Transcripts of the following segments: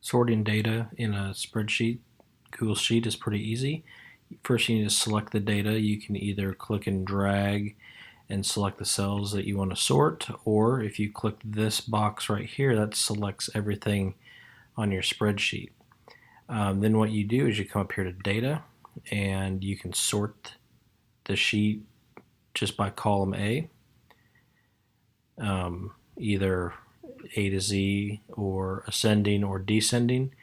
Sorting data in a spreadsheet, Google Sheet, is pretty easy. First, you need to select the data. You can either click and drag and select the cells that you want to sort, or if you click this box right here, that selects everything on your spreadsheet. Then what you do is you come up here to data, and you can sort the sheet just by column A, either A to Z or ascending or descending.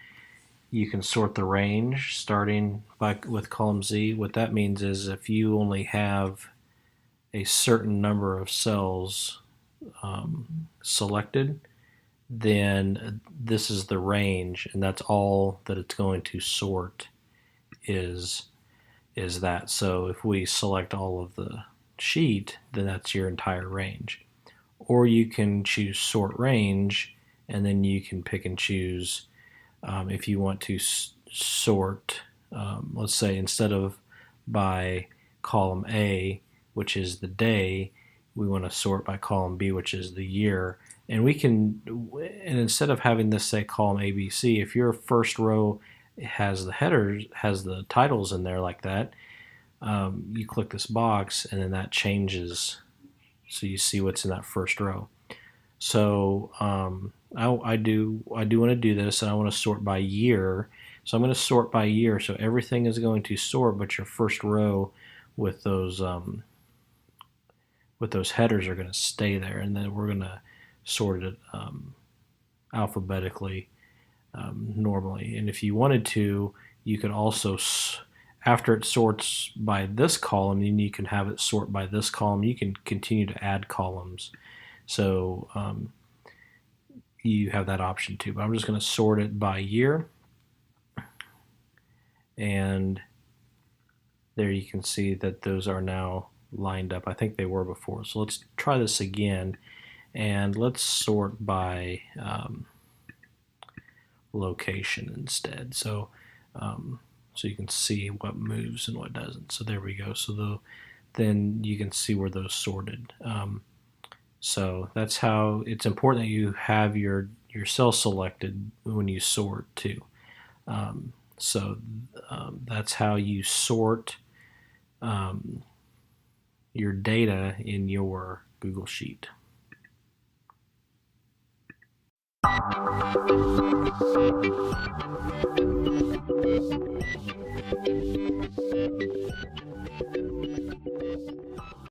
You can sort the range starting with column Z. What that means is if you only have a certain number of cells selected, then this is the range, and that's all that it's going to sort is that. So if we select all of the sheet, then that's your entire range. Or you can choose sort range, and then you can pick and choose if you want to sort, let's say instead of by column A, which is the day, we want to sort by column B, which is the year. And instead of having this say column ABC, if your first row has the headers, has the titles in there like that, you click this box, and then that changes, so you see what's in that first row. So I do want to do this, and I want to sort by year. So I'm going to sort by year. So everything is going to sort, but your first row with those headers are going to stay there, and then we're going to sort it alphabetically normally. And if you wanted to, you could also, after it sorts by this column, then you can have it sort by this column. You can continue to add columns. So you have that option too. But I'm just going to sort it by year. And there you can see that those are now lined up. I think they were before. So let's try this again. And let's sort by location instead. So you can see what moves and what doesn't. So there we go. So then you can see where those sorted. So that's how it's important that you have your cell selected when you sort too. That's how you sort your data in your Google Sheet.